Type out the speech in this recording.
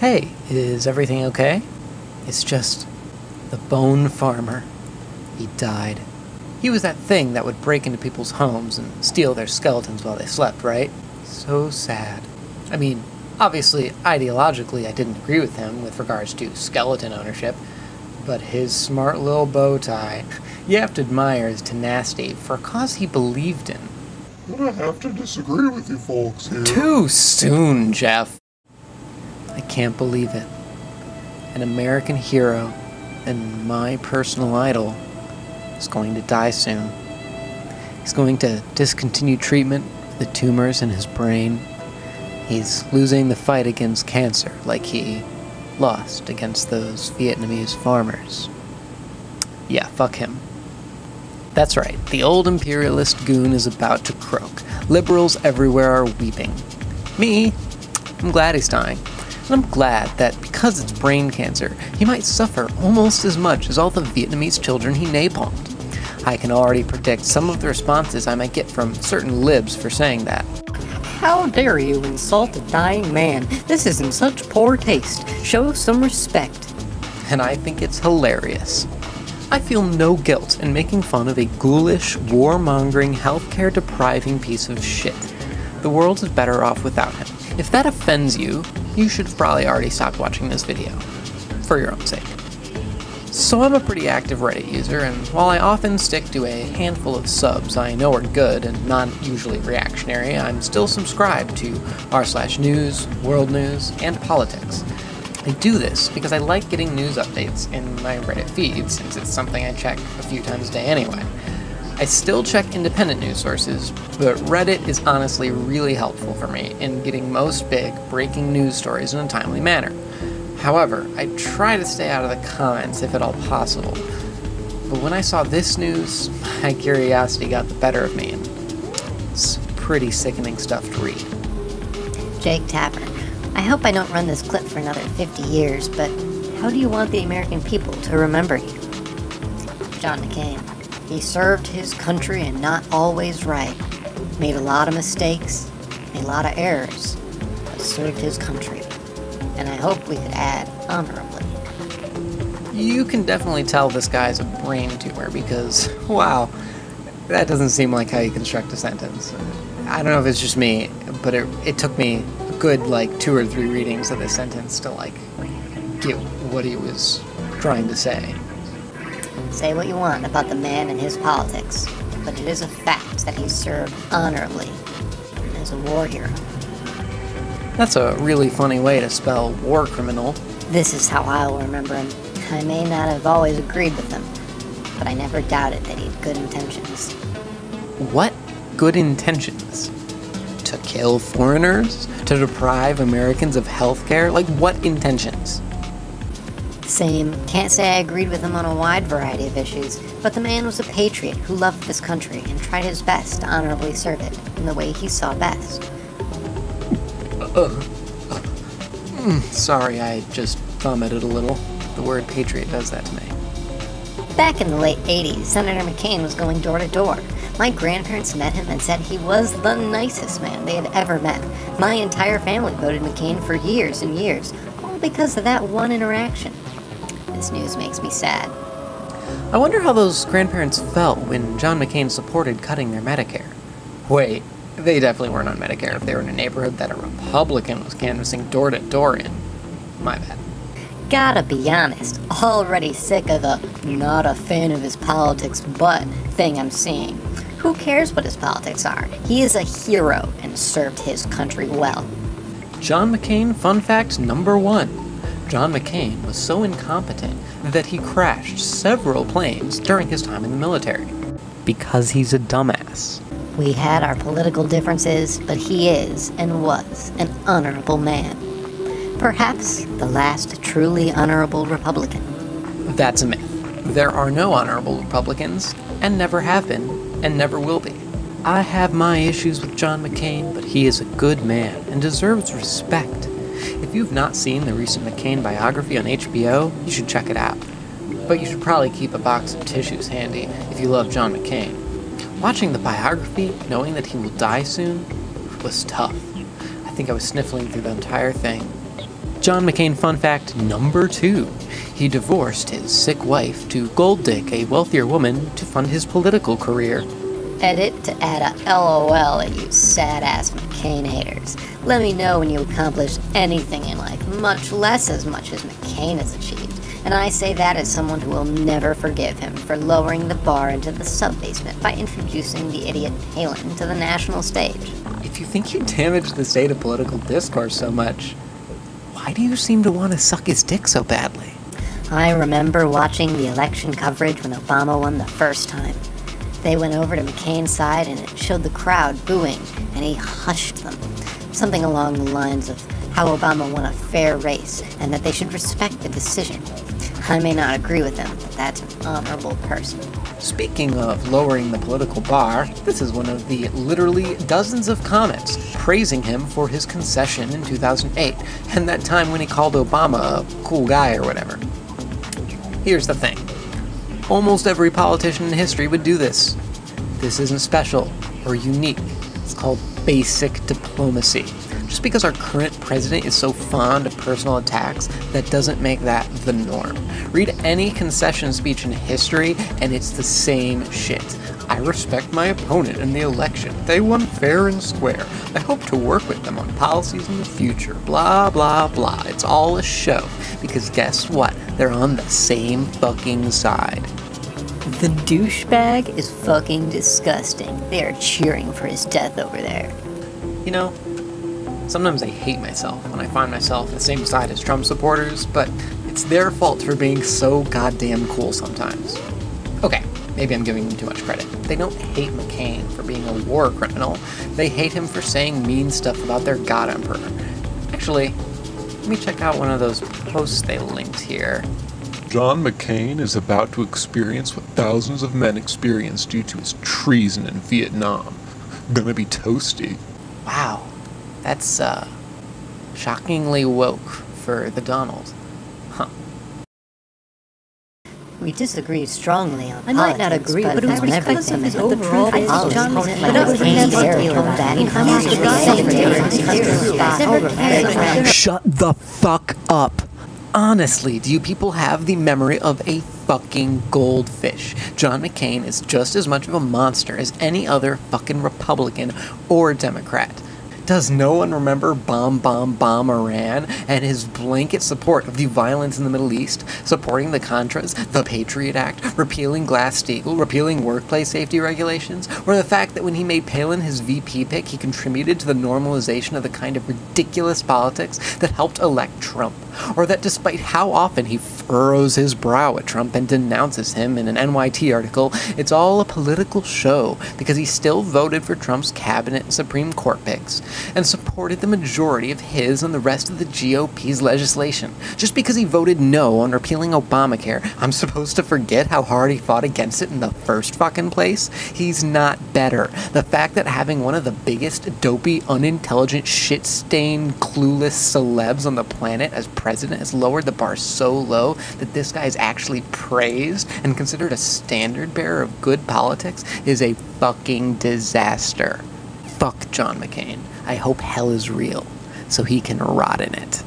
Hey, is everything okay? It's just the bone farmer. He died. He was that thing that would break into people's homes and steal their skeletons while they slept, right? So sad. I mean, obviously, ideologically, I didn't agree with him with regards to skeleton ownership, but his smart little bow tie, you have to admire his tenacity for a cause he believed in. I'm gonna have to disagree with you folks here. Too soon, Jeff. I can't believe it. An American hero and my personal idol is going to die soon. He's going to discontinue treatment for the tumors in his brain. He's losing the fight against cancer like he lost against those Vietnamese farmers. Yeah, fuck him. That's right, the old imperialist goon is about to croak. Liberals everywhere are weeping. Me, I'm glad he's dying. And I'm glad that because it's brain cancer, he might suffer almost as much as all the Vietnamese children he napalmed. I can already predict some of the responses I might get from certain libs for saying that. How dare you insult a dying man? This is in such poor taste. Show some respect. And I think it's hilarious. I feel no guilt in making fun of a ghoulish, warmongering, healthcare-depriving piece of shit. The world is better off without him. If that offends you, you should have probably already stopped watching this video. For your own sake. So I'm a pretty active Reddit user, and while I often stick to a handful of subs I know are good and not usually reactionary, I'm still subscribed to r/news, world news, and politics. I do this because I like getting news updates in my Reddit feed, since it's something I check a few times a day anyway. I still check independent news sources, but Reddit is honestly really helpful for me in getting most big, breaking news stories in a timely manner. However, I try to stay out of the comments if at all possible. But when I saw this news, my curiosity got the better of me, and it's pretty sickening stuff to read. Jake Tapper, I hope I don't run this clip for another 50 years, but how do you want the American people to remember you? John McCain. He served his country and not always right. Made a lot of mistakes, made a lot of errors, but served his country. And I hope we could add honorably. You can definitely tell this guy's a brain tumor because, wow, that doesn't seem like how you construct a sentence. I don't know if it's just me, but it took me a good, 2 or 3 readings of this sentence to, get what he was trying to say. Say what you want about the man and his politics, but it is a fact that he served honorably as a war hero. That's a really funny way to spell war criminal. This is how I'll remember him. I may not have always agreed with him, but I never doubted that he had good intentions. What good intentions? To kill foreigners? To deprive Americans of healthcare? What intentions? Same. Can't say I agreed with him on a wide variety of issues, but the man was a patriot who loved this country and tried his best to honorably serve it in the way he saw best. Sorry, I just vomited a little. The word patriot does that to me. Back in the late 80s, Senator McCain was going door to door. My grandparents met him and said he was the nicest man they had ever met. My entire family voted McCain for years and years, all because of that one interaction. This news makes me sad. I wonder how those grandparents felt when John McCain supported cutting their Medicare. Wait, they definitely weren't on Medicare if they were in a neighborhood that a Republican was canvassing door to door in. My bad. Gotta be honest, already sick of the not a fan of his politics but thing I'm seeing. Who cares what his politics are? He is a hero and served his country well. John McCain, fun fact number 1. John McCain was so incompetent that he crashed several planes during his time in the military. Because he's a dumbass. We had our political differences, but he is and was an honorable man. Perhaps the last truly honorable Republican. That's a myth. There are no honorable Republicans, and never have been, and never will be. I have my issues with John McCain, but he is a good man and deserves respect. If you've not seen the recent McCain biography on HBO, you should check it out. But you should probably keep a box of tissues handy if you love John McCain. Watching the biography, knowing that he will die soon, was tough. I think I was sniffling through the entire thing. John McCain fun fact number 2. He divorced his sick wife to gold dig a wealthier woman to fund his political career. Edit to add a LOL at you sad-ass McCain haters. Let me know when you accomplish anything in life, much less as much as McCain has achieved. And I say that as someone who will never forgive him for lowering the bar into the sub-basement by introducing the idiot Palin to the national stage. If you think you damaged the state of political discourse so much, why do you seem to want to suck his dick so badly? I remember watching the election coverage when Obama won the first time. They went over to McCain's side and it showed the crowd booing, and he hushed them. Something along the lines of how Obama won a fair race and that they should respect the decision. I may not agree with him, but that's an honorable person. Speaking of lowering the political bar, this is one of the literally dozens of comments praising him for his concession in 2008, and that time when he called Obama a cool guy or whatever. Here's the thing. Almost every politician in history would do this. This isn't special or unique. It's called basic diplomacy. Just because our current president is so fond of personal attacks, that doesn't make that the norm. Read any concession speech in history, and it's the same shit. I respect my opponent in the election. They won fair and square. I hope to work with them on policies in the future. Blah, blah, blah. It's all a show. Because guess what? They're on the same fucking side. The douchebag is fucking disgusting. They are cheering for his death over there. You know, sometimes I hate myself when I find myself on the same side as Trump supporters, but it's their fault for being so goddamn cool sometimes. Okay, maybe I'm giving them too much credit. They don't hate McCain for being a war criminal. They hate him for saying mean stuff about their god emperor. Actually, let me check out one of those posts they linked here. John McCain is about to experience what thousands of men experienced due to his treason in Vietnam. Gonna be toasty. Wow, that's, shockingly woke for the Donald. Huh. We disagree strongly on I might not politics, agree, but it was on because everything. of his overall The truth is, policy. John was But like I was McCain's never very told back. that. He I'm used to not say the Shut the fuck up! Honestly, do you people have the memory of a fucking goldfish? John McCain is just as much of a monster as any other fucking Republican or Democrat. Does no one remember Bomb Iran and his blanket support of the violence in the Middle East, supporting the Contras, the Patriot Act, repealing Glass-Steagall, repealing workplace safety regulations, or the fact that when he made Palin his VP pick, he contributed to the normalization of the kind of ridiculous politics that helped elect Trump, or that despite how often he furrows his brow at Trump and denounces him in an NYT article, it's all a political show because he still voted for Trump's cabinet and Supreme Court picks, and supported the majority of his and the rest of the GOP's legislation. Just because he voted no on repealing Obamacare, I'm supposed to forget how hard he fought against it in the first fucking place? He's not better. The fact that having one of the biggest, dopey, unintelligent, shit-stained, clueless celebs on the planet as president has lowered the bar so low that this guy is actually praised and considered a standard bearer of good politics is a fucking disaster. Fuck John McCain. I hope hell is real, so he can rot in it.